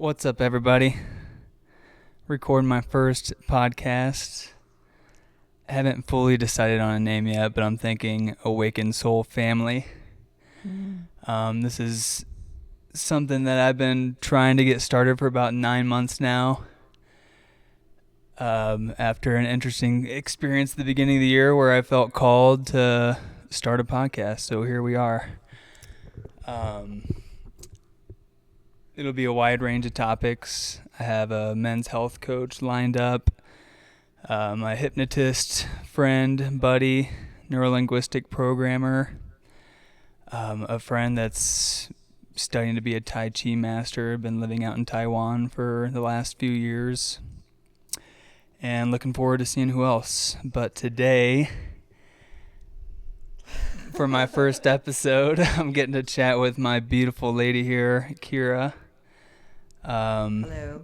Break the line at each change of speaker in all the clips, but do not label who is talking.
What's up, everybody? Recording my first podcast. I haven't fully decided on a name yet, but I'm thinking Awakened Soul Family. This is something that I've been trying to get started for about 9 months now. After an interesting experience at the beginning of the year where I felt called to start a podcast, so here we are. It'll be a wide range of topics. I have a men's health coach lined up, my hypnotist friend, buddy, neurolinguistic programmer, a friend that's studying to be a Tai Chi master, been living out in Taiwan for the last few years, and looking forward to seeing who else. But today, for my first episode, I'm getting to chat with my beautiful lady here, Kira.
Hello.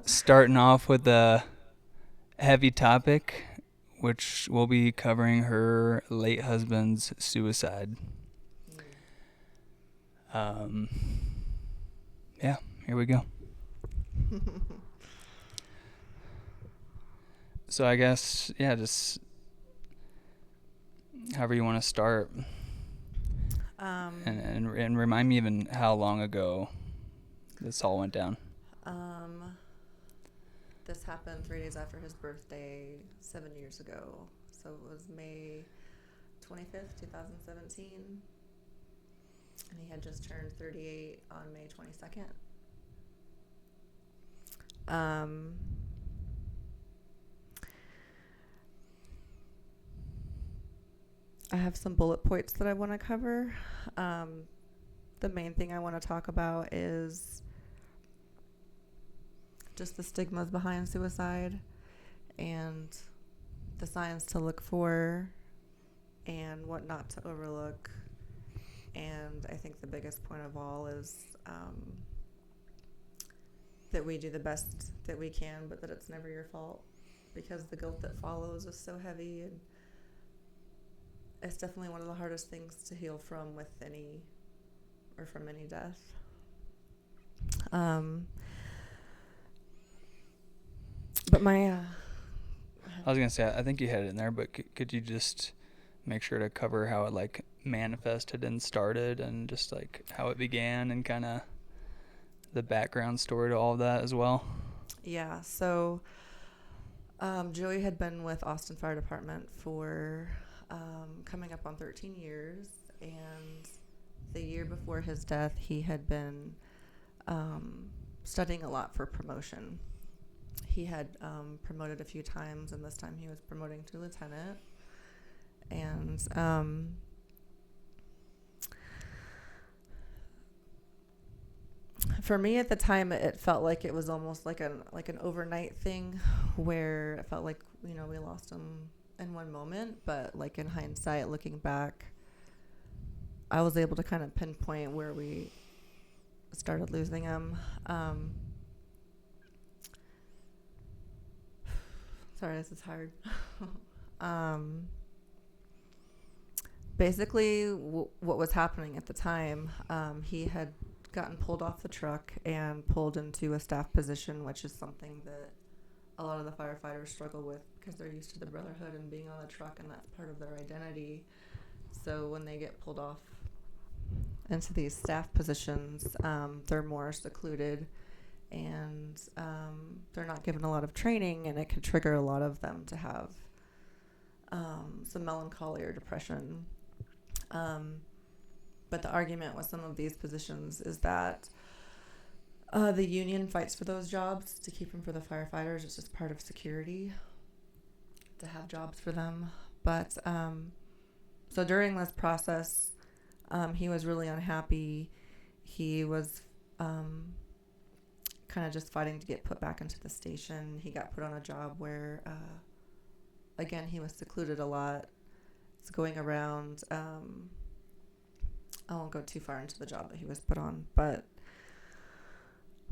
Starting off with a heavy topic, which will be covering her late husband's suicide. Yeah, here we go. So I guess, just however you want to start. And remind me even how long ago this all went down.
This happened 3 days after his birthday 7 years ago. So it was May 25th, 2017. And he had just turned 38 on May 22nd. I have some bullet points that I want to cover. The main thing I want to talk about is just the stigmas behind suicide and the signs to look for and what not to overlook. And I think the biggest point of all is that we do the best that we can, but that it's never your fault, because the guilt that follows is so heavy, and it's definitely one of the hardest things to heal from any death. But
I was going to say, I think you had it in there, but could you just make sure to cover how it manifested and started, and just how it began, and kind of the background story to all of that as well?
Yeah, so Joey had been with Austin Fire Department for coming up on 13 years, and the year before his death, he had been studying a lot for promotion. He had promoted a few times, and this time he was promoting to lieutenant. And for me at the time, it felt like it was almost like an overnight thing, where it felt like we lost him in one moment. But in hindsight, looking back, I was able to kind of pinpoint where we started losing him. Sorry, this is hard. Basically, what was happening at the time, he had gotten pulled off the truck and pulled into a staff position, which is something that a lot of the firefighters struggle with, because they're used to the brotherhood and being on the truck, and that's part of their identity. So when they get pulled off into these staff positions, they're more secluded, and they're not given a lot of training, and it can trigger a lot of them to have some melancholy or depression. But the argument with some of these positions is that the union fights for those jobs to keep them for the firefighters. It's just part of security to have jobs for them. But so during this process, he was really unhappy. He was kind of just fighting to get put back into the station. He got put on a job where, again, he was secluded a lot. It's going around. I won't go too far into the job that he was put on, but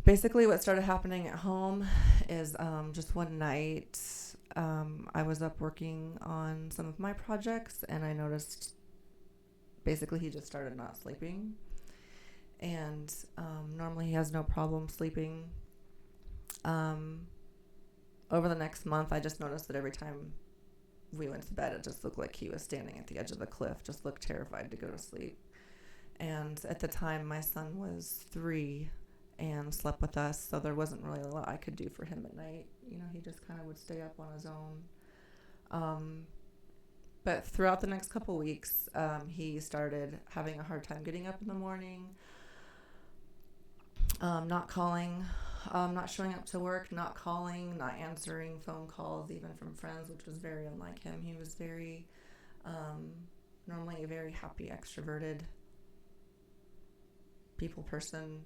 basically what started happening at home is just one night I was up working on some of my projects, and I noticed basically he just started not sleeping. And normally he has no problem sleeping. Over the next month, I just noticed that every time we went to bed, it just looked like he was standing at the edge of the cliff, just looked terrified to go to sleep. And at the time, my son was 3 and slept with us, so there wasn't really a lot I could do for him at night. You know, he just kind of would stay up on his own. But throughout the next couple weeks, he started having a hard time getting up in the morning, not calling, not showing up to work, not calling, not answering phone calls, even from friends, which was very unlike him. He was very, normally a very happy, extroverted people person.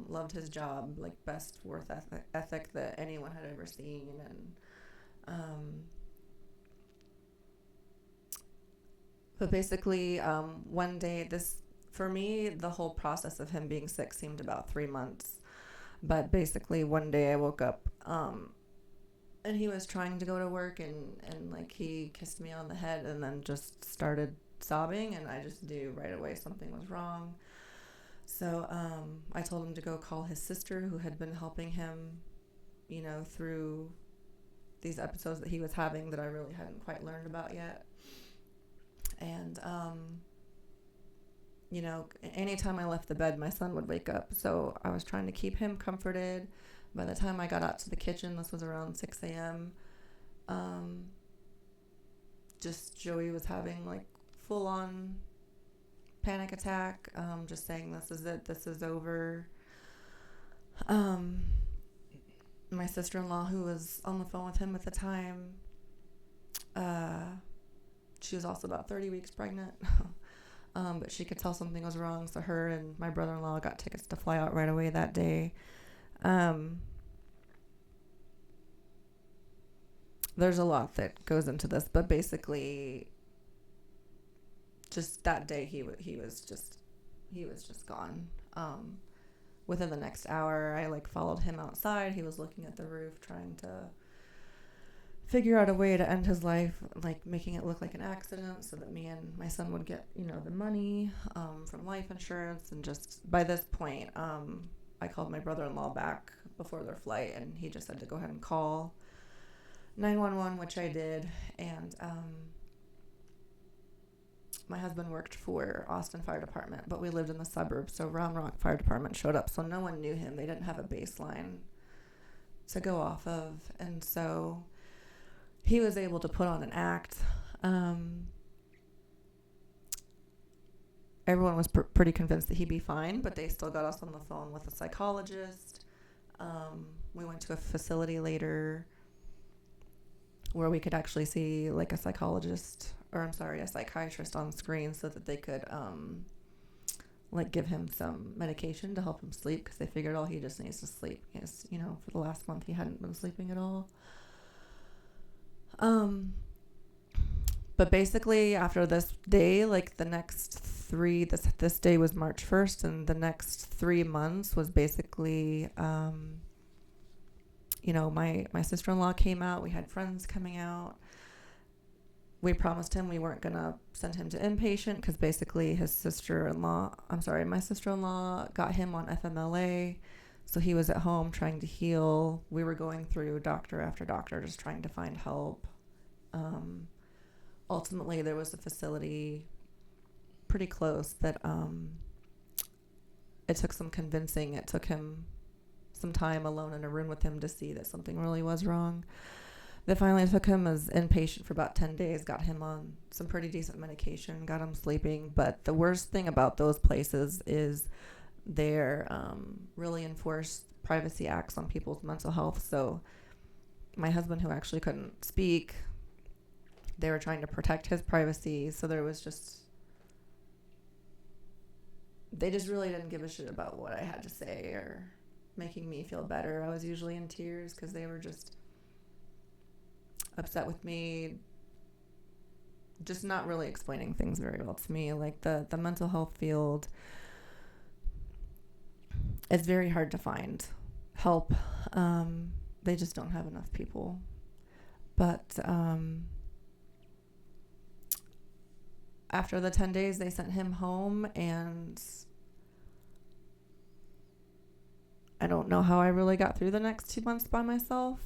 Loved his job, like best work ethic that anyone had ever seen. And but basically, one day, for me, the whole process of him being sick seemed about 3 months. But basically, one day I woke up, and he was trying to go to work, and like he kissed me on the head and then just started sobbing, and I just knew right away something was wrong. So I told him to go call his sister, who had been helping him, you know, through these episodes that he was having that I really hadn't quite learned about yet. And, you know, anytime I left the bed, my son would wake up. So I was trying to keep him comforted. By the time I got out to the kitchen, this was around 6 a.m., just Joey was having like full-on panic attack, just saying, this is it, this is over. My sister-in-law, who was on the phone with him at the time, she was also about 30 weeks pregnant. But she could tell something was wrong, so her and my brother-in-law got tickets to fly out right away that day. There's a lot that goes into this, but basically just that day he was just gone. Within the next hour, I like followed him outside. He was looking at the roof, trying to figure out a way to end his life, like making it look like an accident so that me and my son would get, you know, the money from life insurance. And just by this point, I called my brother-in-law back before their flight, and he just had to go ahead and call 911, which I did. And my husband worked for Austin Fire Department, but we lived in the suburbs, so Round Rock Fire Department showed up, so no one knew him. They didn't have a baseline to go off of, and so he was able to put on an act. Everyone was pretty convinced that he'd be fine, but they still got us on the phone with a psychologist. We went to a facility later where we could actually see like a psychiatrist on screen so that they could like give him some medication to help him sleep, because they figured all he just needs to sleep, because, you know, for the last month he hadn't been sleeping at all. But basically after this day, like the next this day was March 1st, and the next 3 months was basically, you know, my sister-in-law came out. We had friends coming out. We promised him we weren't going to send him to inpatient, because basically my sister-in-law got him on FMLA. So he was at home trying to heal. We were going through doctor after doctor, just trying to find help. Ultimately, there was a facility pretty close that it took some convincing. It took him some time alone in a room with him to see that something really was wrong. They finally took him as inpatient for about 10 days, got him on some pretty decent medication, got him sleeping. But the worst thing about those places is they're really enforce privacy acts on people's mental health. So my husband, who actually couldn't speak, they were trying to protect his privacy. So there was they just really didn't give a shit about what I had to say or making me feel better. I was usually in tears because they were just upset with me, just not really explaining things very well to me. Like the mental health field, it's very hard to find help. They just don't have enough people. But after the 10 days, they sent him home, and I don't know how I really got through the next 2 months by myself.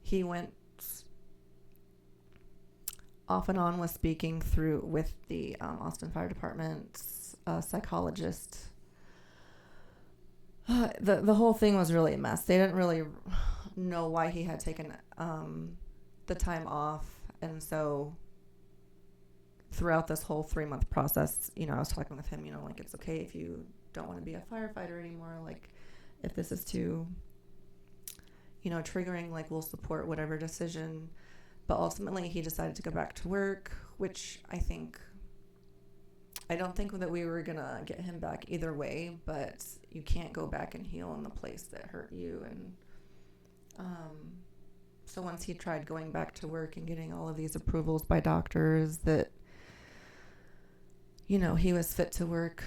He went off and on with speaking through with the Austin Fire Department's psychologist. The whole thing was really a mess. They didn't really know why he had taken the time off, and so throughout this whole 3-month process, I was talking with him, like, it's okay if you don't want to be a firefighter anymore. Like, if this is too, triggering, like, we'll support whatever decision. But ultimately, he decided to go back to work, which I don't think that we were going to get him back either way, but you can't go back and heal in the place that hurt you. And so once he tried going back to work and getting all of these approvals by doctors that, he was fit to work.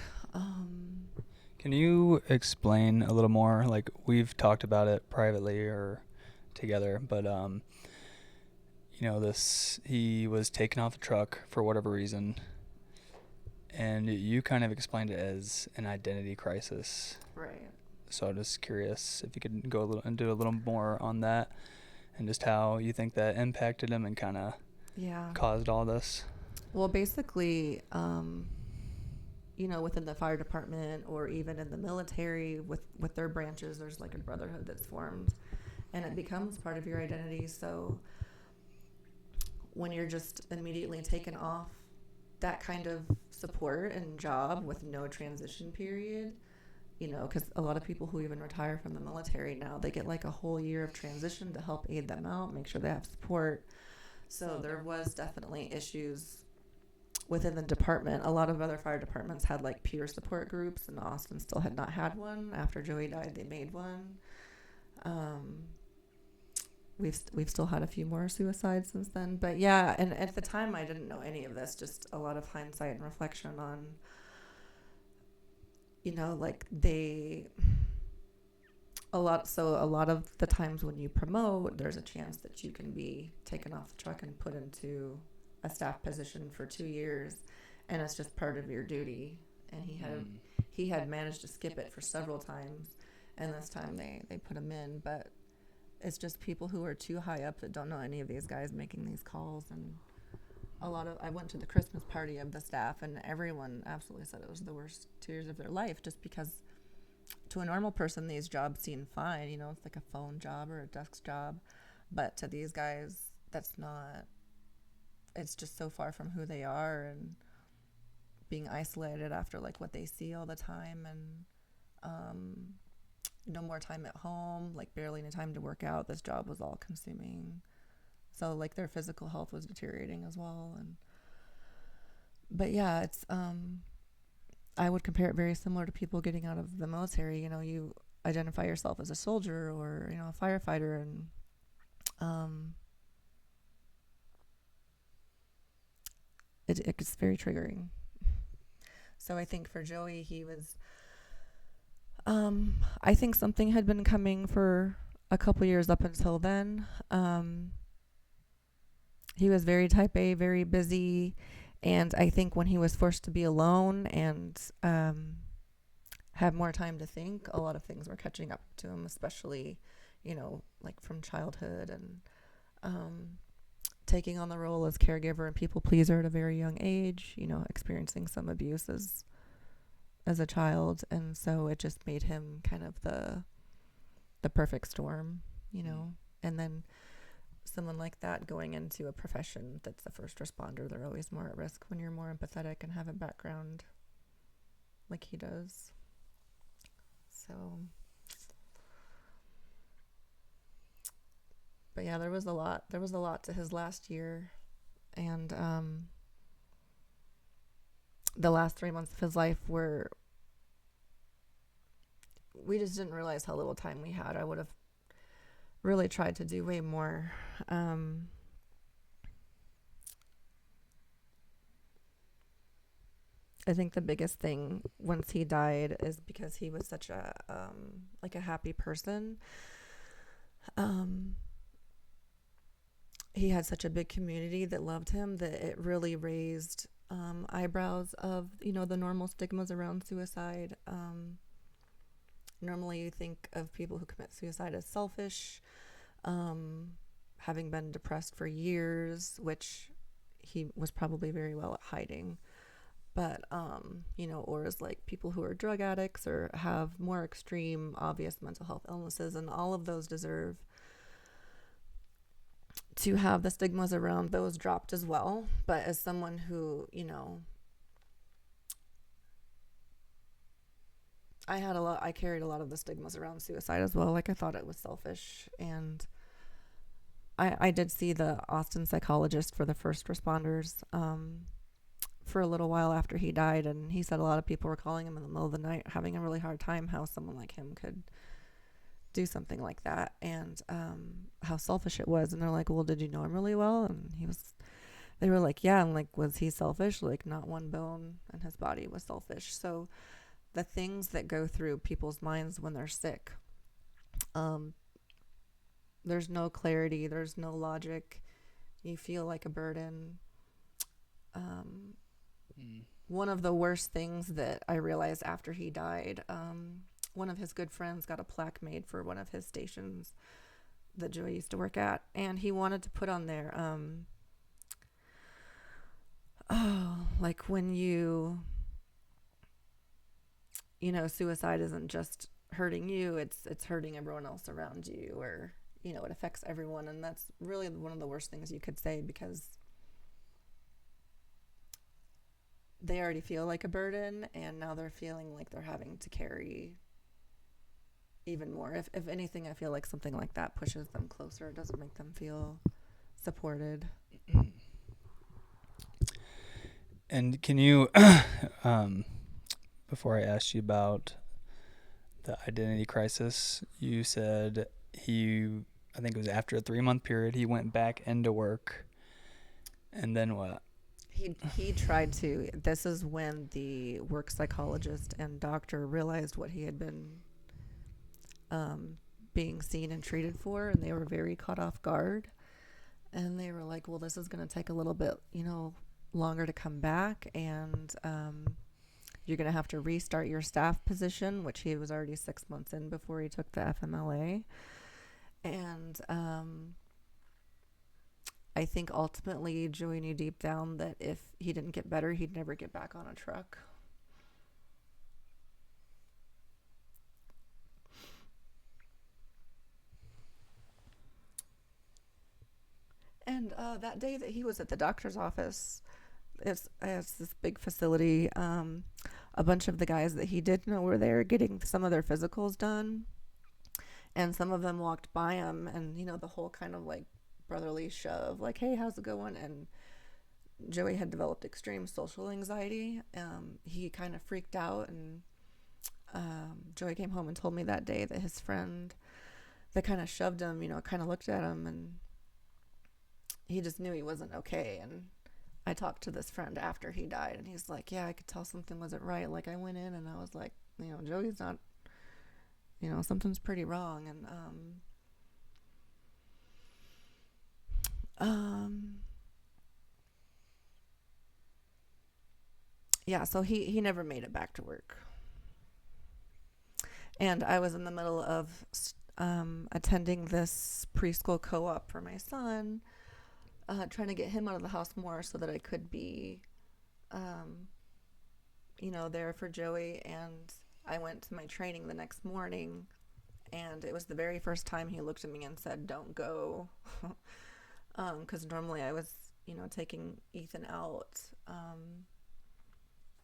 Can you explain a little more? Like, we've talked about it privately or together, but he was taken off the truck for whatever reason, and you kind of explained it as an identity crisis.
Right.
So I'm just curious if you could go into a little more on that, and just how you think that impacted him and kind of caused all this.
Well, basically, within the fire department or even in the military with their branches, there's like a brotherhood that's formed, and it becomes part of your identity. So when you're just immediately taken off that kind of support and job with no transition period, because a lot of people who even retire from the military now, they get like a whole year of transition to help aid them out, make sure they have support. So there was definitely issues within the department. A lot of other fire departments had like peer support groups, and Austin still had not had one. After Joey died, they made one. We've still had a few more suicides since then, but yeah. And at the time, I didn't know any of this. Just a lot of hindsight and reflection on, like a lot of the times when you promote, there's a chance that you can be taken off the truck and put into a staff position for 2 years, and it's just part of your duty. And he had managed to skip it for several times, and this time they put him in. But it's just people who are too high up that don't know any of these guys making these calls. And I went to the Christmas party of the staff, and everyone absolutely said it was the worst 2 years of their life, just because to a normal person these jobs seem fine. It's like a phone job or a desk job, but to these guys, that's not. It's just so far from who they are, and being isolated after like what they see all the time, and no more time at home, like barely any time to work out. This job was all consuming. So like their physical health was deteriorating as well. But yeah, it's I would compare it very similar to people getting out of the military. You identify yourself as a soldier or a firefighter, and it's very triggering. So I think for Joey, he was I think something had been coming for a couple years up until then. He was very type A, very busy, and I think when he was forced to be alone and have more time to think, a lot of things were catching up to him, especially, like from childhood, and taking on the role as caregiver and people pleaser at a very young age, experiencing some abuse as a child. And so it just made him kind of the perfect storm, and then someone like that going into a profession that's a first responder, they're always more at risk when you're more empathetic and have a background like he does. So, but yeah, there was a lot to his last year, and the last 3 months of his life were, we just didn't realize how little time we had. I would have really tried to do way more. I think the biggest thing once he died is because he was such a like a happy person. He had such a big community that loved him that it really raised eyebrows of the normal stigmas around suicide. Normally, you think of people who commit suicide as selfish, having been depressed for years, which he was probably very well at hiding. But, or as like people who are drug addicts or have more extreme, obvious mental health illnesses, and all of those deserve to have the stigmas around those dropped as well. But as someone who, I carried a lot of the stigmas around suicide as well. Like, I thought it was selfish. And I did see the Austin psychologist for the first responders for a little while after he died. And he said a lot of people were calling him in the middle of the night, having a really hard time how someone like him could do something like that, and how selfish it was. And they're like, well, did you know him really well? And they were like, yeah. And like, was he selfish? Like, not one bone in his body was selfish. So the things that go through people's minds when they're sick, there's no clarity, there's no logic, you feel like a burden. One of the worst things that I realized after he died, one of his good friends got a plaque made for one of his stations that Joey used to work at, and he wanted to put on there, like, when suicide isn't just hurting you, it's hurting everyone else around you, or, it affects everyone. And that's really one of the worst things you could say, because they already feel like a burden, and now they're feeling like they're having to carry even more. If anything, I feel like something like that pushes them closer. It doesn't make them feel supported.
And can you, before I asked you about the identity crisis, you said I think it was after a 3-month period, he went back into work. And then what?
He tried to. This is when the work psychologist and doctor realized what he had been being seen and treated for, and they were very caught off guard. And they were like, well, this is going to take a little bit, longer to come back, and you're going to have to restart your staff position, which he was already 6 months in before he took the FMLA. And I think ultimately Joey knew deep down that if he didn't get better, he'd never get back on a truck. And that day that he was at the doctor's office, it's this big facility. A bunch of the guys that he did know were there getting some of their physicals done. And some of them walked by him, and, the whole kind of like brotherly shove, like, hey, how's it going? And Joey had developed extreme social anxiety. He kind of freaked out, and Joey came home and told me that day that his friend that kind of shoved him, kind of looked at him, and he just knew he wasn't okay. And I talked to this friend after he died, and he's like, yeah, I could tell something wasn't right. Like, I went in and I was like, Joey's not, something's pretty wrong. And yeah, so he never made it back to work. And I was in the middle of attending this preschool co-op for my son, trying to get him out of the house more so that I could be, there for Joey. And I went to my training the next morning, and it was the very first time he looked at me and said, don't go. Because normally I was, taking Ethan out.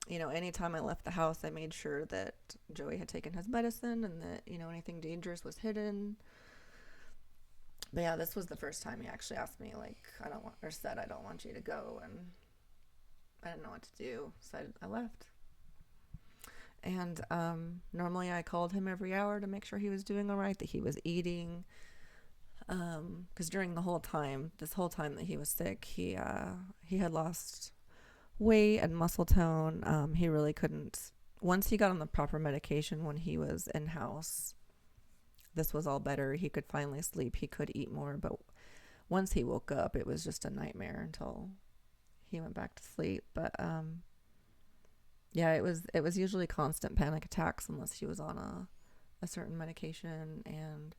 Anytime I left the house, I made sure that Joey had taken his medicine, and that, anything dangerous was hidden. But yeah, this was the first time he actually asked me, like, I don't want you to go. And I didn't know what to do, so I left. And normally I called him every hour to make sure he was doing all right, that he was eating. Because during this whole time that he was sick, he had lost weight and muscle tone. He really couldn't. Once he got on the proper medication when he was in-house, this was all better. He could finally sleep. He could eat more. But once he woke up, it was just a nightmare until he went back to sleep. But yeah, it was usually constant panic attacks unless he was on a a certain medication, and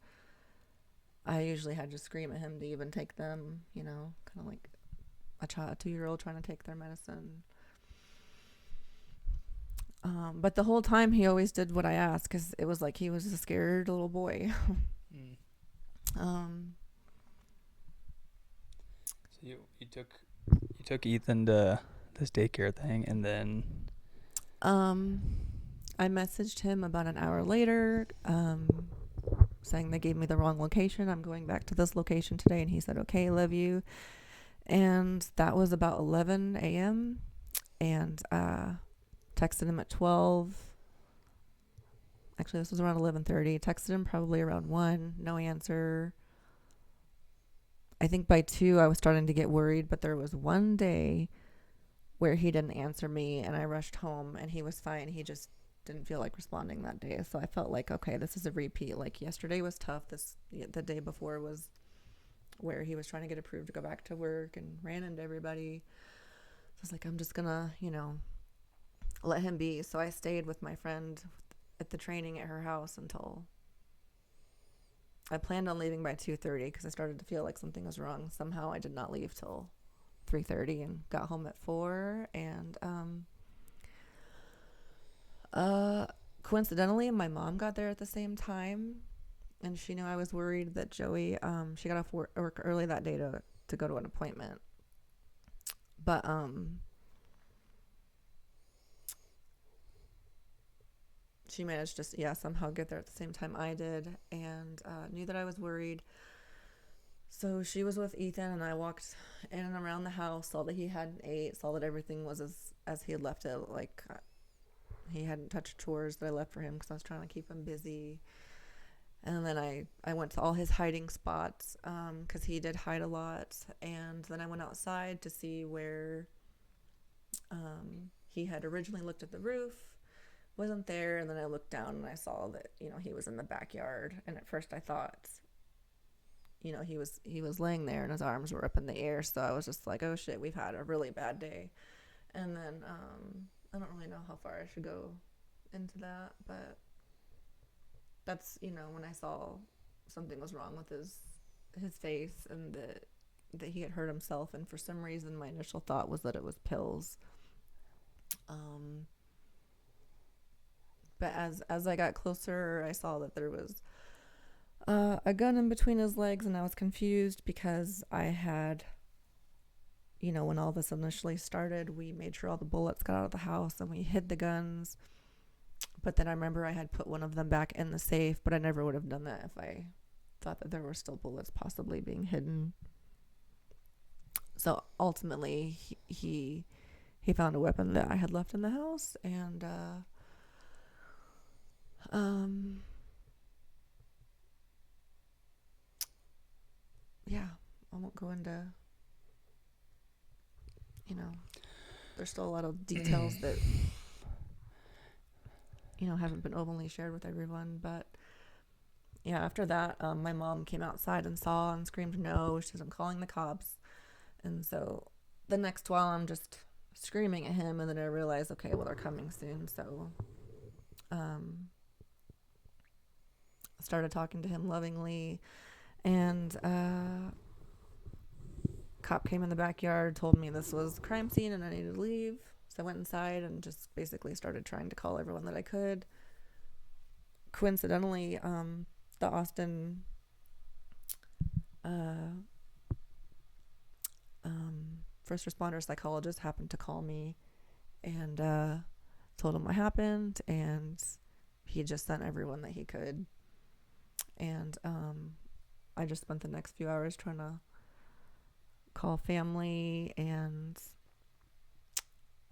I usually had to scream at him to even take them, kind of like a 2-year-old trying to take their medicine. But the whole time he always did what I asked, because it was like he was a scared little boy.
So you took Ethan to this daycare thing, and then
I messaged him about an hour later, saying they gave me the wrong location. I'm going back to this location today, and he said, "Okay, love you." And that was about 11 a.m. and texted him at 12. Actually, this was around 11:30. Texted him probably around 1. No answer. I think by 2 I was starting to get worried, but there was one day where he didn't answer me, and I rushed home, and he was fine. He just didn't feel like responding that day. So I felt like, okay, this is a repeat. Like yesterday was tough. The day before was where he was trying to get approved to go back to work and ran into everybody. So I was like, I'm just gonna, let him be. So I stayed with my friend at the training at her house until I planned on leaving by 2:30, because I started to feel like something was wrong. Somehow I did not leave till 3:30 and got home at 4. And coincidentally, my mom got there at the same time, and she knew I was worried that Joey, she got off work early that day to go to an appointment. But she managed to somehow get there at the same time I did, and knew that I was worried. So she was with Ethan, and I walked in and around the house, saw that he hadn't ate, saw that everything was as he had left it. Like, he hadn't touched chores that I left for him, because I was trying to keep him busy. And then I went to all his hiding spots, because he did hide a lot. And then I went outside to see where he had originally looked at the roof. Wasn't there. And then I looked down and I saw that, he was in the backyard. And at first I thought, he was laying there and his arms were up in the air. So I was just like, oh shit, we've had a really bad day. And then I don't really know how far I should go into that, but that's, when I saw something was wrong with his face, and that he had hurt himself, and for some reason my initial thought was that it was pills. But as I got closer, I saw that there was a gun in between his legs, and I was confused because I had, when all this initially started, we made sure all the bullets got out of the house and we hid the guns. But then I remember I had put one of them back in the safe, but I never would have done that if I thought that there were still bullets possibly being hidden. So ultimately, he found a weapon that I had left in the house, and I won't go into, there's still a lot of details that, haven't been openly shared with everyone. But yeah, after that, my mom came outside and saw and screamed no. She says, I'm calling the cops. And so the next while I'm just screaming at him, and then I realized, okay, well, they're coming soon. So started talking to him lovingly, and cop came in the backyard, told me this was a crime scene and I needed to leave. So I went inside and just basically started trying to call everyone that I could. Coincidentally, the Austin first responder psychologist happened to call me, and told him what happened, and he just sent everyone that he could. And I just spent the next few hours trying to call family, and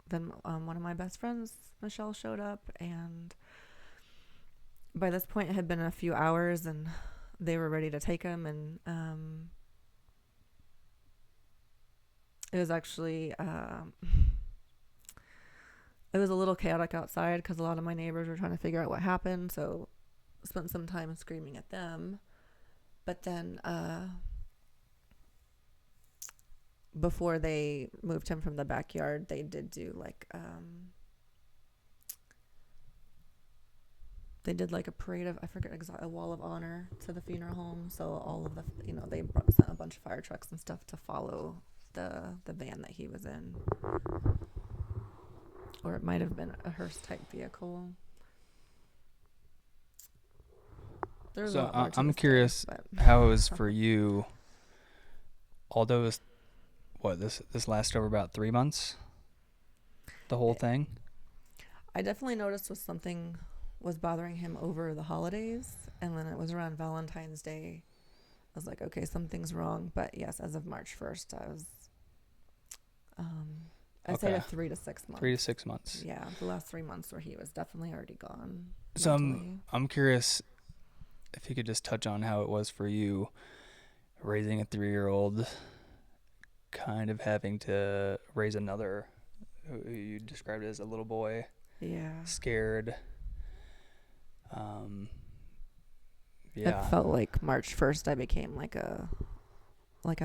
then one of my best friends, Michelle, showed up, and by this point it had been a few hours and they were ready to take him. And it was actually it was a little chaotic outside because a lot of my neighbors were trying to figure out what happened, so I spent some time screaming at them. But then before they moved him from the backyard, they did do like they did like a parade of, I forget exactly, a wall of honor to the funeral home. So all of the, they sent a bunch of fire trucks and stuff to follow the van that he was in. Or it might have been a hearse type vehicle. There's a lot more to
I'm
this
curious
story,
how it was for you, although it was, this lasted over about 3 months, the whole thing?
I definitely noticed something was bothering him over the holidays, and then it was around Valentine's Day. I was like, okay, something's wrong. But yes, as of March 1st, I was, I'd say
Okay.
3 to 6 months.
3 to 6 months.
Yeah, the last 3 months where he was definitely already gone.
So
mentally.
I'm curious if you could just touch on how it was for you raising a 3-year-old, kind of having to raise another, who you described as a little boy,
Yeah.
scared. Yeah.
It felt like March 1st I became like a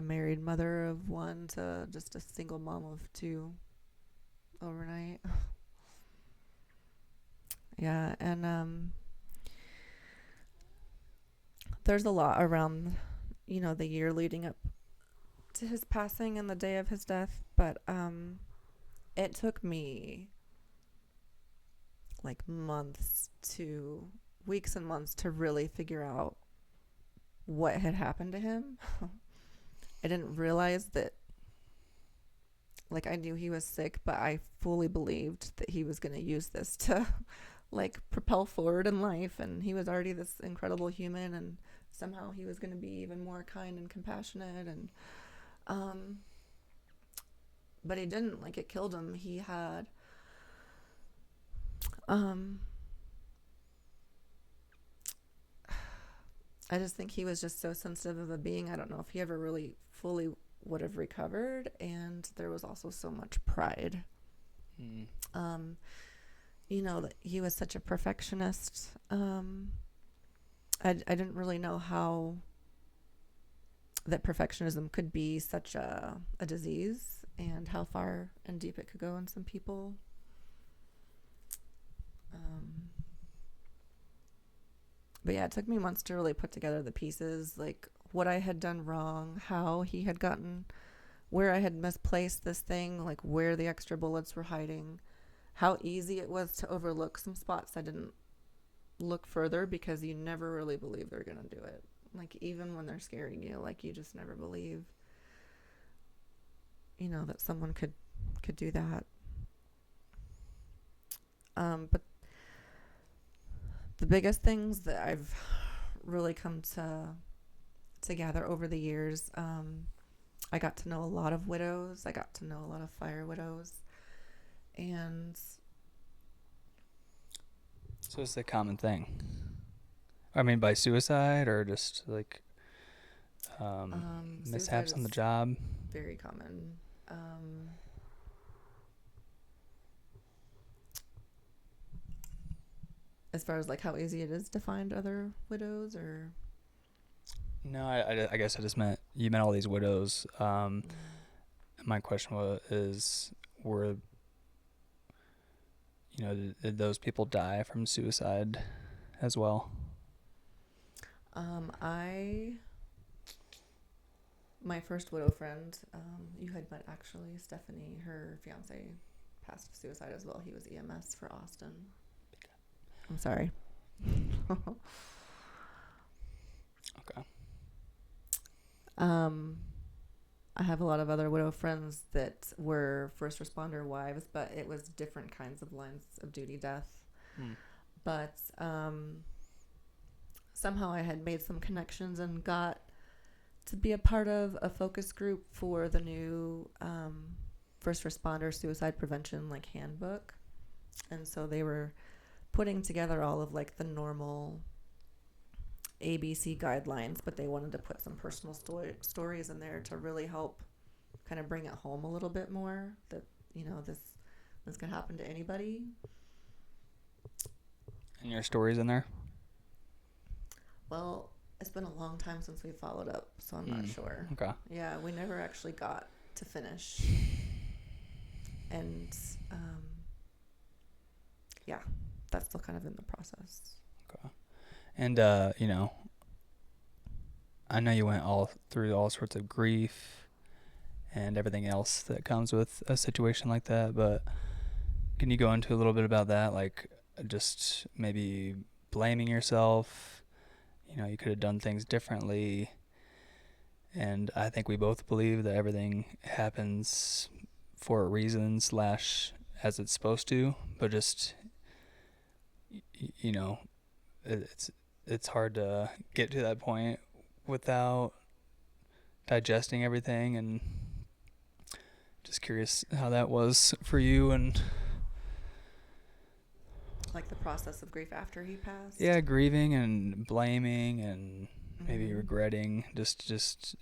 married mother of one to just a single mom of two overnight. Yeah, and there's a lot around, the year leading up to his passing and the day of his death, but it took me like weeks and months to really figure out what had happened to him. I didn't realize that, like, I knew he was sick, but I fully believed that he was going to use this to like propel forward in life, and he was already this incredible human, and somehow he was going to be even more kind and compassionate, and but he didn't. Like, it killed him. He had I just think he was just so sensitive of a being. I don't know if he ever really fully would have recovered, and there was also so much pride. That he was such a perfectionist. I didn't really know how that perfectionism could be such a disease, and how far and deep it could go in some people. But yeah, it took me months to really put together the pieces, like what I had done wrong, how he had gotten, where I had misplaced this thing, like where the extra bullets were hiding, how easy it was to overlook some spots I didn't look further, because you never really believe they're going to do it. Like, even when they're scaring you, like, you just never believe, that someone could do that. But the biggest things that I've really come to gather over the years, I got to know a lot of widows. I got to know a lot of fire widows. And
So it's a common thing. I mean, by suicide or just like mishaps on the job?
Very common. As far as like how easy it is to find other widows, or
No, I guess I just meant, you meant all these widows. My question were, did those people die from suicide as well?
My first widow friend, you had met actually, Stephanie, her fiance passed of suicide as well. He was EMS for Austin. I'm sorry.
Okay.
I have a lot of other widow friends that were first responder wives, but it was different kinds of lines of duty death. But somehow I had made some connections and got to be a part of a focus group for the new first responder suicide prevention handbook. And so they were putting together all of the normal ABC guidelines, but they wanted to put some personal stories in there to really help kind of bring it home a little bit more, that this could happen to anybody.
And your stories in there?
Well, it's been a long time since we followed up, so I'm not sure.
Okay.
Yeah, we never actually got to finish. And yeah, that's still kind of in the process.
Okay. And I know you went all through all sorts of grief and everything else that comes with a situation like that, but can you go into a little bit about that? Like, just maybe blaming yourself, you could have done things differently. And I think we both believe that everything happens for a reason slash as it's supposed to, but just, you know, it's hard to get to that point without digesting everything. And just curious how that was for you. And
Like the process of grief after he passed.
yeah, grieving and blaming and maybe
Mhm.
regretting. Just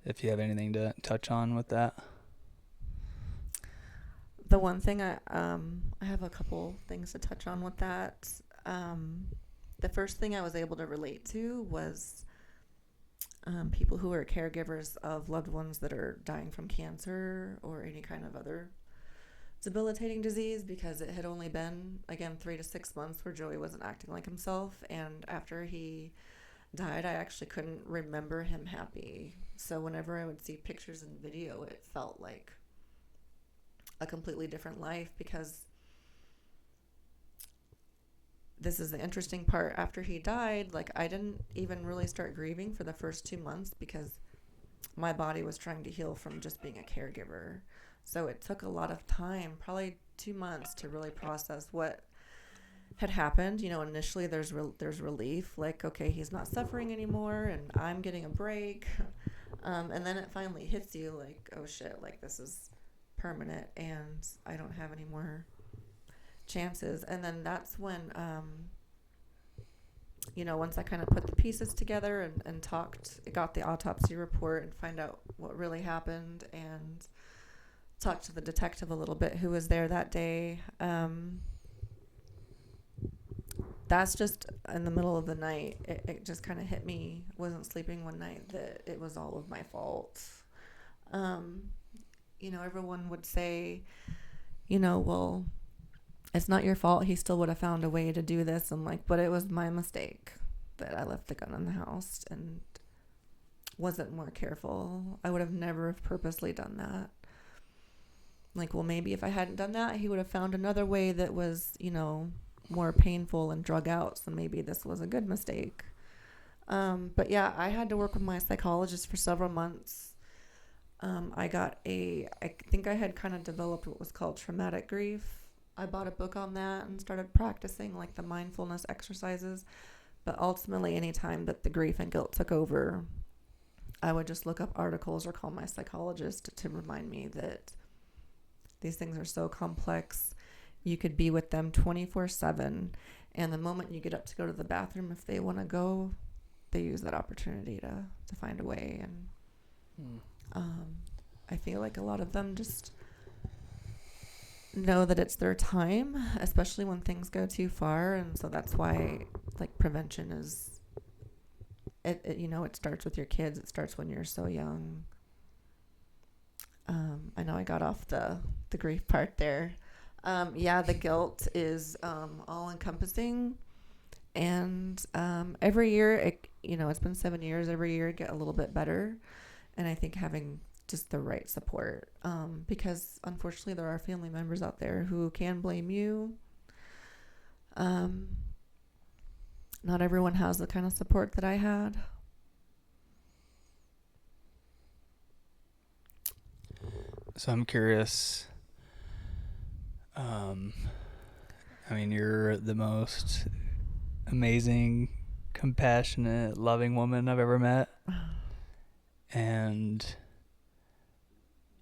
if you have anything to touch on with that.
The one thing I have a couple things to touch on with that. The first thing I was able to relate to was people who are caregivers of loved ones that are dying from cancer or any kind of other debilitating disease, because it had only been, again, 3 to 6 months where Joey wasn't acting like himself. And after he died, I actually couldn't remember him happy. So whenever I would see pictures and video, it felt like a completely different life, because this is the interesting part. After he died, like, I didn't even really start grieving for the first 2 months because my body was trying to heal from just being a caregiver. So it took a lot of time, probably 2 months, to really process what had happened. Initially there's relief, like, okay, he's not suffering anymore and I'm getting a break. And then it finally hits you like, oh shit, like, this is permanent and I don't have any more chances. And then that's when once I kind of put the pieces together and got the autopsy report and find out what really happened, and talked to the detective a little bit who was there that day. That's just in the middle of the night. It just kind of hit me. Wasn't sleeping one night, that it was all of my fault. Everyone would say, well, it's not your fault. He still would have found a way to do this. I'm like, but it was my mistake that I left the gun in the house and wasn't more careful. I would have never have purposely done that. Like, well, maybe if I hadn't done that, he would have found another way that was, more painful and drug out. So maybe this was a good mistake. But yeah, I had to work with my psychologist for several months. I think I had kind of developed what was called traumatic grief. I bought a book on that and started practicing like the mindfulness exercises. But ultimately, anytime that the grief and guilt took over, I would just look up articles or call my psychologist to remind me that these things are so complex. You could be with them 24/7, and the moment you get up to go to the bathroom, if they want to go, they use that opportunity to find a way. And I feel like a lot of them just know that it's their time, especially when things go too far. And so that's why, like, prevention is, it starts with your kids. It starts when you're so young. I know I got off the grief part there. The guilt is all encompassing, and every year, it's been 7 years. Every year, get a little bit better, and I think having just the right support, because unfortunately there are family members out there who can blame you. Not everyone has the kind of support that I had.
So I'm curious. You're the most amazing, compassionate, loving woman I've ever met. And,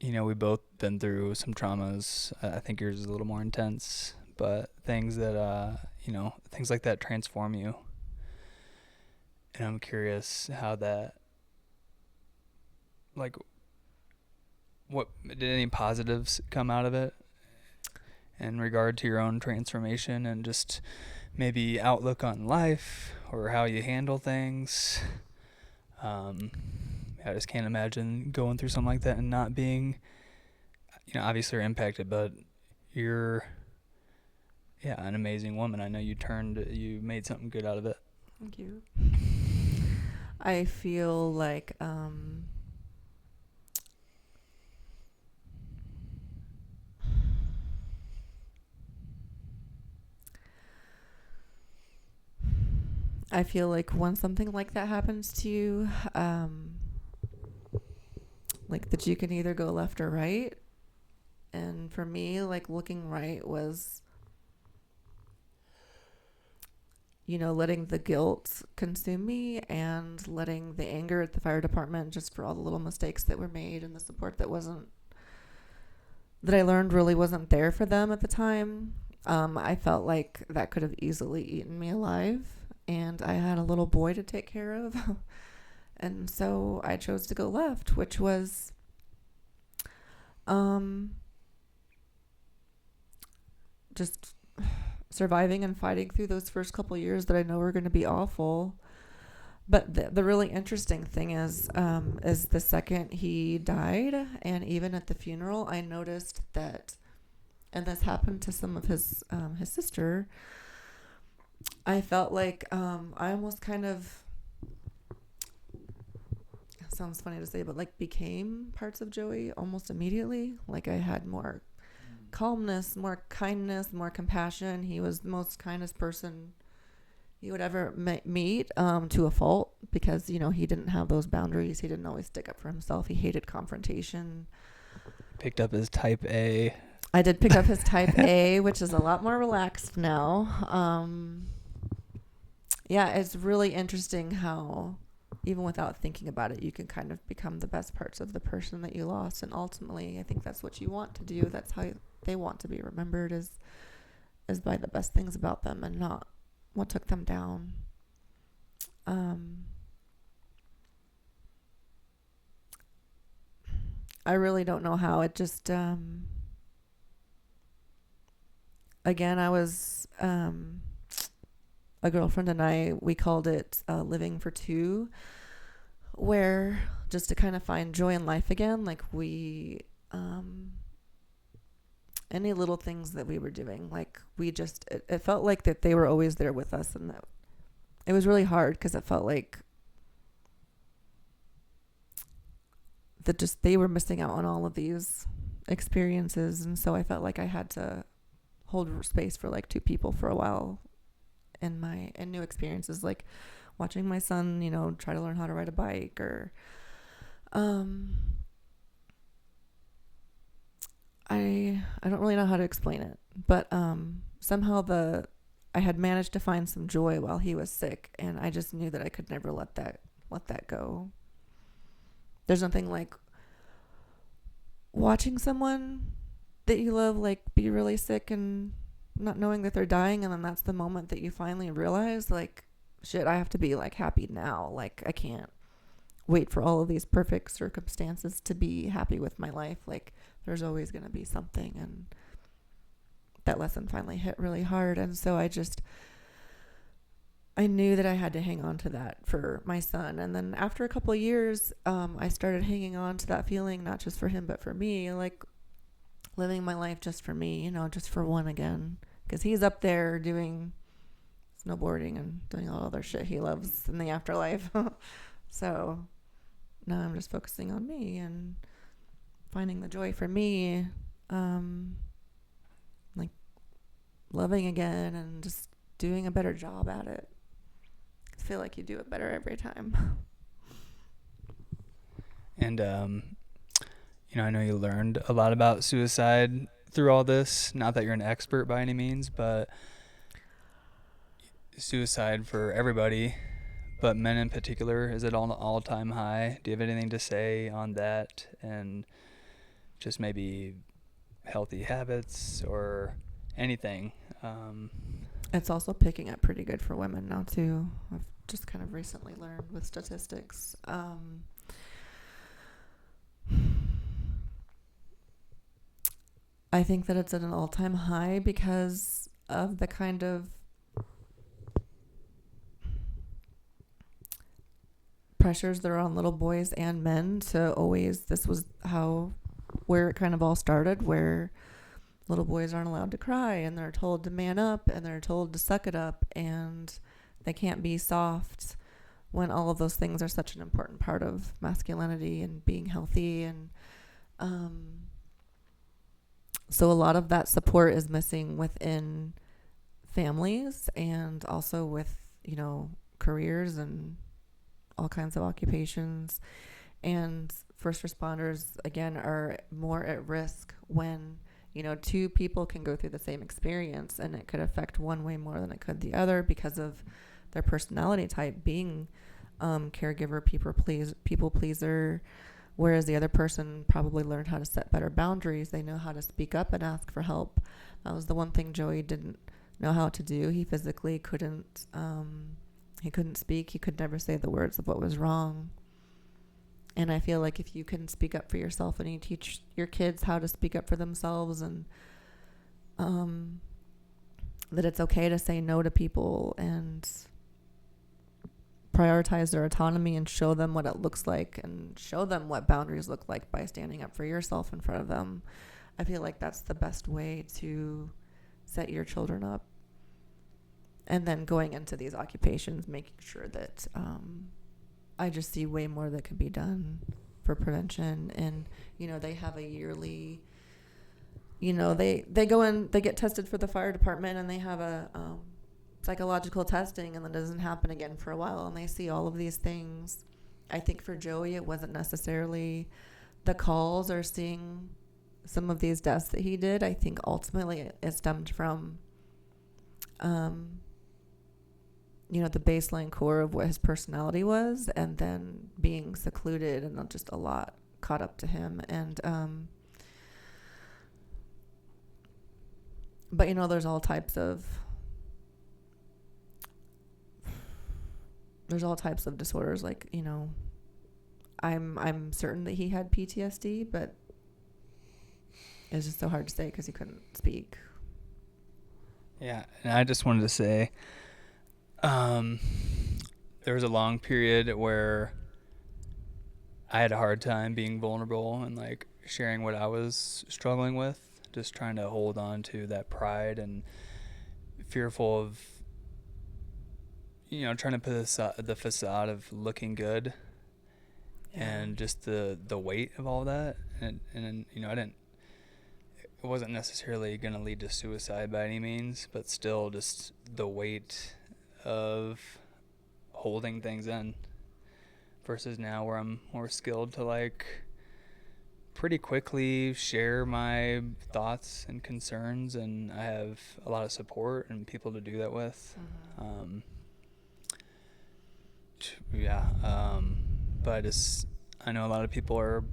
we've both been through some traumas. I think yours is a little more intense, but things that, things like that transform you. And I'm curious how that, like, what did any positives come out of it in regard to your own transformation and just maybe outlook on life or how you handle things? I just can't imagine going through something like that and not being, obviously you're impacted, but you're, an amazing woman. I know you made something good out of it.
Thank you. I feel like I feel like when something like that happens to you, like that you can either go left or right. And for me, like looking right was, you know, letting the guilt consume me and letting the anger at the fire department just for all the little mistakes that were made and the support that I learned really wasn't there for them at the time. I felt like that could have easily eaten me alive, and I had a little boy to take care of. And so I chose to go left, which was just surviving and fighting through those first couple years that I know are going to be awful. But the really interesting thing is the second he died, and even at the funeral, I noticed that, and this happened to some of his sister. I felt like I almost kind of, sounds funny to say, but like became parts of Joey almost immediately. Like I had more calmness, more kindness, more compassion. He was the most kindest person you would ever meet, to a fault, because, you know, he didn't have those boundaries. He didn't always stick up for himself. He hated confrontation.
Picked up his type A.
I did pick up his type A, which is a lot more relaxed now. Yeah, it's really interesting how, even without thinking about it, you can kind of become the best parts of the person that you lost. And ultimately, I think that's what you want to do. That's how they want to be remembered, is by the best things about them and not what took them down. I really don't know how. It just, again, I was, a girlfriend and I, we called it living for two, where just to kind of find joy in life again, like we, any little things that we were doing, like we just, it felt like that they were always there with us, and that it was really hard because it felt like that just they were missing out on all of these experiences. And so I felt like I had to hold space for like two people for a while in new experiences, like watching my son, you know, try to learn how to ride a bike, or I don't really know how to explain it, but somehow I had managed to find some joy while he was sick, and I just knew that I could never let that go. There's nothing like watching someone that you love like be really sick and not knowing that they're dying, and then that's the moment that you finally realize, like, shit, I have to be like happy now. Like, I can't wait for all of these perfect circumstances to be happy with my life. Like, there's always going to be something. And that lesson finally hit really hard. And so I knew that I had to hang on to that for my son. And then after a couple of years, I started hanging on to that feeling, not just for him, but for me, like living my life just for me, you know, just for one again. Because he's up there doing snowboarding and doing all other shit he loves in the afterlife. So now I'm just focusing on me and finding the joy for me, like loving again and just doing a better job at it. I feel like you do it better every time.
And, you know, I know you learned a lot about suicide through all this. Not that you're an expert by any means, but suicide for everybody, but men in particular, is it all an all-time high? Do you have anything to say on that, and just maybe healthy habits or anything?
It's also picking up pretty good for women now too. I've just kind of recently learned with statistics. I think that it's at an all-time high because of the kind of pressures that are on little boys and men to always, this was where it kind of all started, where little boys aren't allowed to cry and they're told to man up and they're told to suck it up, and They can't be soft when all of those things are such an important part of masculinity and being healthy. And so a lot of that support is missing within families and also with, careers and all kinds of occupations. And first responders, again, are more at risk when, two people can go through the same experience and it could affect one way more than it could the other because of their personality type being caregiver, people pleaser, whereas the other person probably learned how to set better boundaries. They know how to speak up and ask for help. That was the one thing Joey didn't know how to do. He physically couldn't, he couldn't speak. He could never say the words of what was wrong. And I feel like if you can speak up for yourself and you teach your kids how to speak up for themselves and that it's okay to say no to people and prioritize their autonomy and show them what it looks like and show them what boundaries look like by standing up for yourself in front of them. I feel like that's the best way to set your children up. And then going into these occupations, making sure that I just see way more that could be done for prevention. And, they have a yearly, they go in, they get tested for the fire department and they have a psychological testing, and that doesn't happen again for a while, and they see all of these things. I think for Joey, it wasn't necessarily the calls or seeing some of these deaths that he did. I think ultimately it stemmed from, the baseline core of what his personality was, and then being secluded and just a lot caught up to him. And, but there's all types of disorders. Like, I'm certain that he had PTSD, but it's just so hard to say because he couldn't speak.
Yeah, and I just wanted to say, there was a long period where I had a hard time being vulnerable and like sharing what I was struggling with, just trying to hold on to that pride and fearful of, trying to put the facade of looking good, and just the weight of all that. And it wasn't necessarily going to lead to suicide by any means, but still just the weight of holding things in versus now where I'm more skilled to like pretty quickly share my thoughts and concerns, and I have a lot of support and people to do that with.
Mm-hmm.
But I know a lot of people are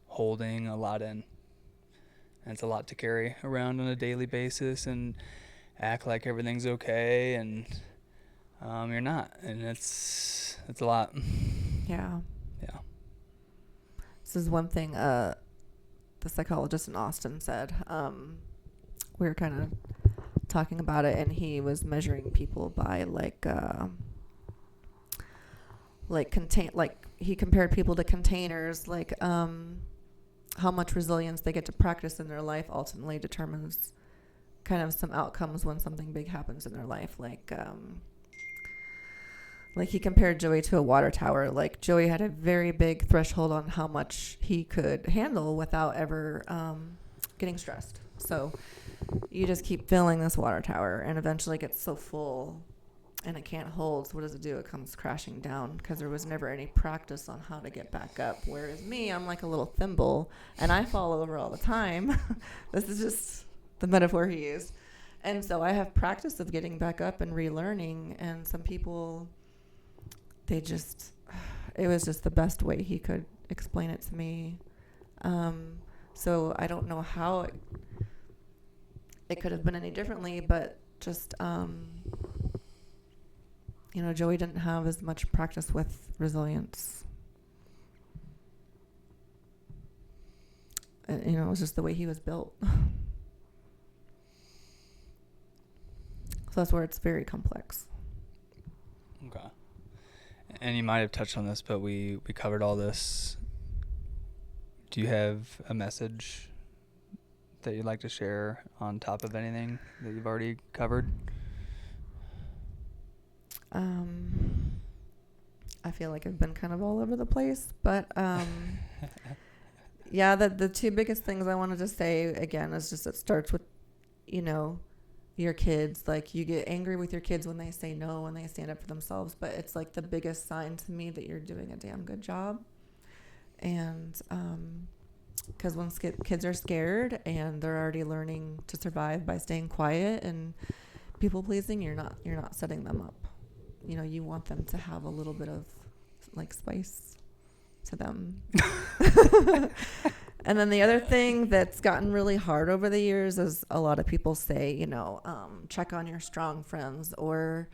holding a lot in, and it's a lot to carry around on a daily basis and act like everything's okay, and you're not, and it's a lot.
Yeah. This is one thing the psychologist in Austin said. We were kind of talking about it, and he was measuring people by he compared people to containers. Like how much resilience they get to practice in their life ultimately determines kind of some outcomes when something big happens in their life. Like he compared Joey to a water tower. Like Joey had a very big threshold on how much he could handle without ever getting stressed. So you just keep filling this water tower, and eventually it gets so full and it can't hold. So what does it do? It comes crashing down because there was never any practice on how to get back up. Whereas me, I'm like a little thimble and I fall over all the time. This is just the metaphor he used. And so I have practice of getting back up and relearning. And some people, it was just the best way he could explain it to me. So I don't know how it could have been any differently, but just, Joey didn't have as much practice with resilience. It was just the way he was built. So that's where it's very complex.
Okay. And you might have touched on this, but we covered all this. Do you have a message that you'd like to share on top of anything that you've already covered?
I feel like I've been kind of all over the place, but yeah, the two biggest things I wanted to say again is just it starts with, you know, your kids. Like, you get angry with your kids when they say no, when they stand up for themselves, but it's like the biggest sign to me that you're doing a damn good job. And because when kids are scared and they're already learning to survive by staying quiet and people pleasing, you're not setting them up. You know, you want them to have a little bit of like spice to them. And then the other thing that's gotten really hard over the years is a lot of people say, you know, check on your strong friends, or,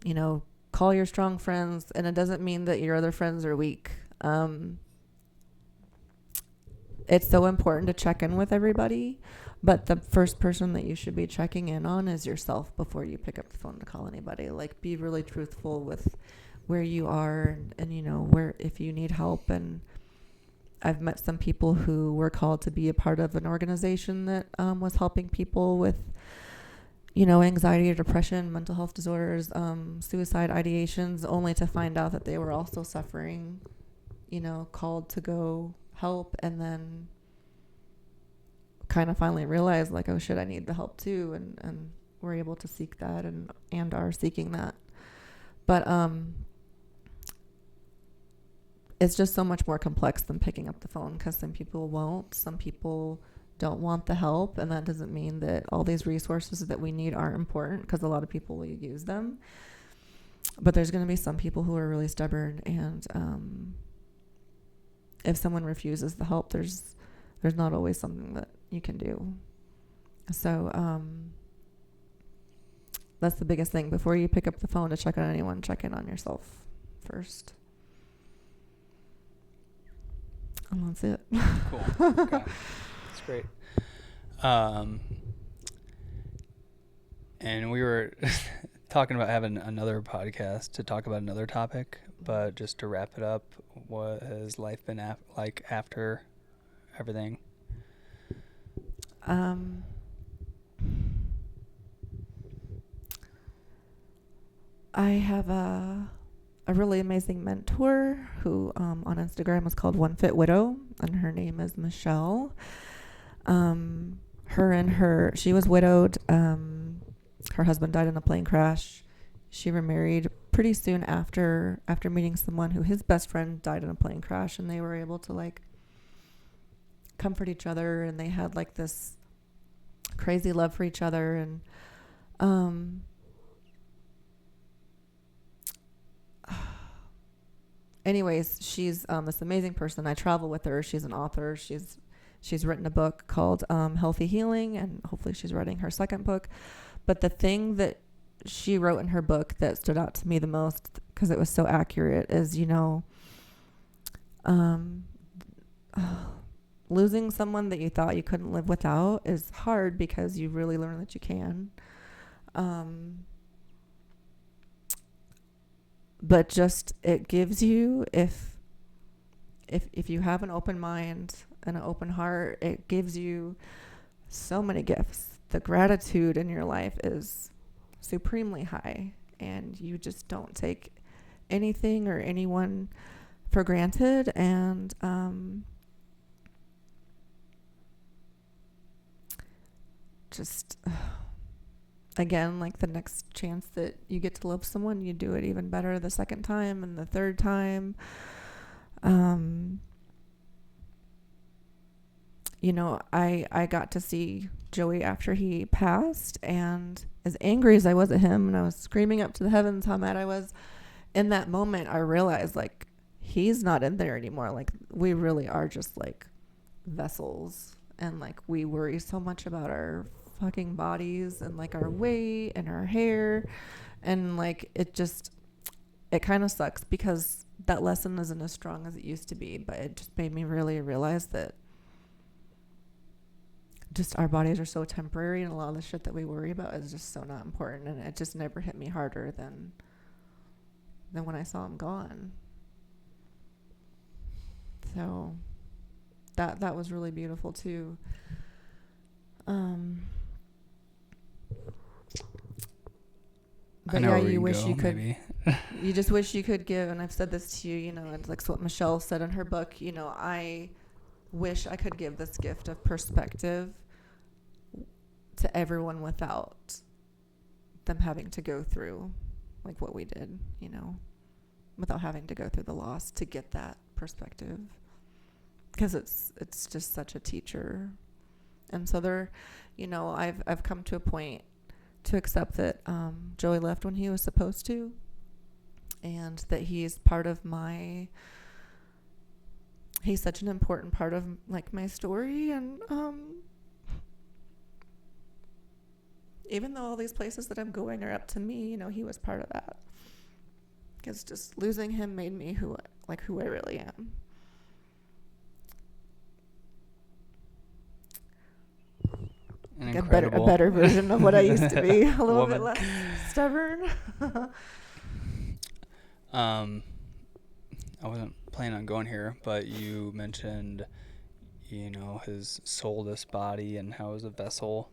you know, call your strong friends. And it doesn't mean that your other friends are weak. It's so important to check in with everybody, but the first person that you should be checking in on is yourself before you pick up the phone to call anybody. Like, be really truthful with where you are, and you know, where, if you need help. And I've met some people who were called to be a part of an organization that was helping people with, you know, anxiety or depression, mental health disorders, suicide ideations, only to find out that they were also suffering, you know, called to go help, and then kind of finally realized, like, oh shit, I need the help too, and we're able to seek that, and are seeking that. But it's just so much more complex than picking up the phone, because some people won't, some people don't want the help, and that doesn't mean that all these resources that we need aren't important, because a lot of people will use them. But there's going to be some people who are really stubborn, and if someone refuses the help, there's not always something that you can do. So that's the biggest thing. Before you pick up the phone to check on anyone, check in on yourself first. And that's it.
Cool. Okay. That's great. And we were talking about having another podcast to talk about another topic, but just to wrap it up, what has life been like after everything?
I have a really amazing mentor who on Instagram is called One Fit Widow, and her name is Michelle. She was widowed. Her husband died in a plane crash. She remarried pretty soon after meeting someone who his best friend died in a plane crash, and they were able to like comfort each other, and they had like this crazy love for each other. And anyways, she's this amazing person. I travel with her. She's an author. She's written a book called Healthy Healing, and hopefully she's writing her second book. But the thing that she wrote in her book that stood out to me the most, because it was so accurate, is, you know, losing someone that you thought you couldn't live without is hard, because you really learn that you can. But just, it gives you, if you have an open mind and an open heart, it gives you so many gifts. The gratitude in your life is supremely high, and you just don't take anything or anyone for granted. And just again, like, the next chance that you get to love someone, you do it even better the second time and the third time. You know, I got to see Joey after he passed, and as angry as I was at him, and I was screaming up to the heavens how mad I was, in that moment I realized, like, he's not in there anymore. Like, we really are just like vessels, and like, we worry so much about our fucking bodies and like our weight and our hair, and like, it kind of sucks, because that lesson isn't as strong as it used to be. But it just made me really realize that just our bodies are so temporary, and a lot of the shit that we worry about is just so not important. And it just never hit me harder than when I saw him gone. So that was really beautiful too. But
know
yeah,
where we
you
can
wish
go,
you could.
maybe.
You just wish you could give, and I've said this to you. You know, it's like what Michelle said in her book. You know, I wish I could give this gift of perspective to everyone without them having to go through like what we did. You know, without having to go through the loss to get that perspective, because it's just such a teacher. And so there, you know, I've come to a point to accept that Joey left when he was supposed to, and that he's part of he's such an important part of like my story. And even though all these places that I'm going are up to me, you know, he was part of that, because just losing him made me who I really am. A better version of what I used to be. A little bit less stubborn.
I wasn't planning on going here, but you mentioned, you know, his soulless body and how it was a vessel.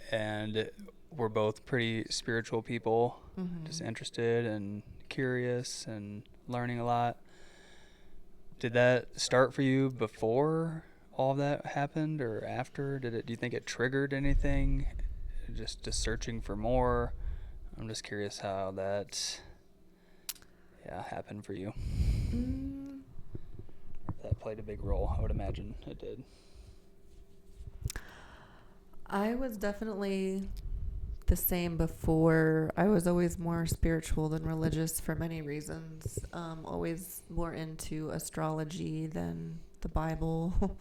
And we're both pretty spiritual people, just interested and curious and learning a lot. Did that start for you before all of that happened or after? Do you think it triggered anything? Just searching for more? I'm just curious how that happened for you. That played a big role. I would imagine it did.
I was definitely the same before. I was always more spiritual than religious for many reasons. Always more into astrology than the Bible.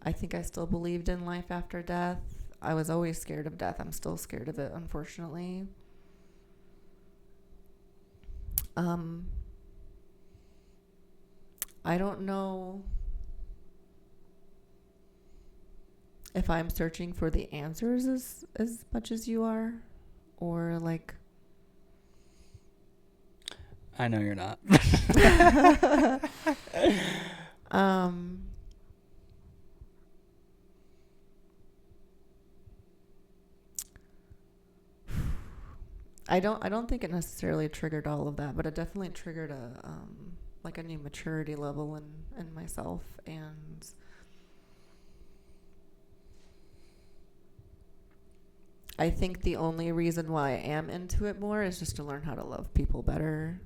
I think I still believed in life after death. I was always scared of death. I'm still scared of it, unfortunately. I don't know if I'm searching for the answers as much as you are, or like...
I know you're not. I don't think it necessarily triggered all of that, but it definitely triggered a new maturity level in myself. And I think the only reason why I am into it more is just to learn how to love people better,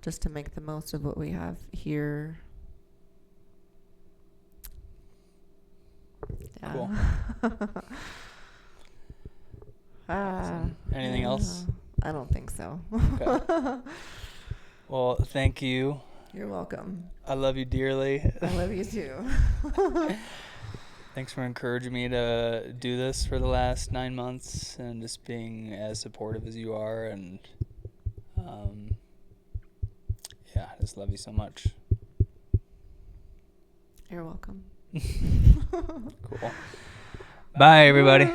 just to make the most of what we have here. Yeah. Cool. Anything else?
I don't think so.
Okay. Well, thank you.
You're welcome.
I love you dearly.
I love you too.
Thanks for encouraging me to do this for the last 9 months and just being as supportive as you are. And I just love you so much.
You're welcome.
Cool. Bye, everybody.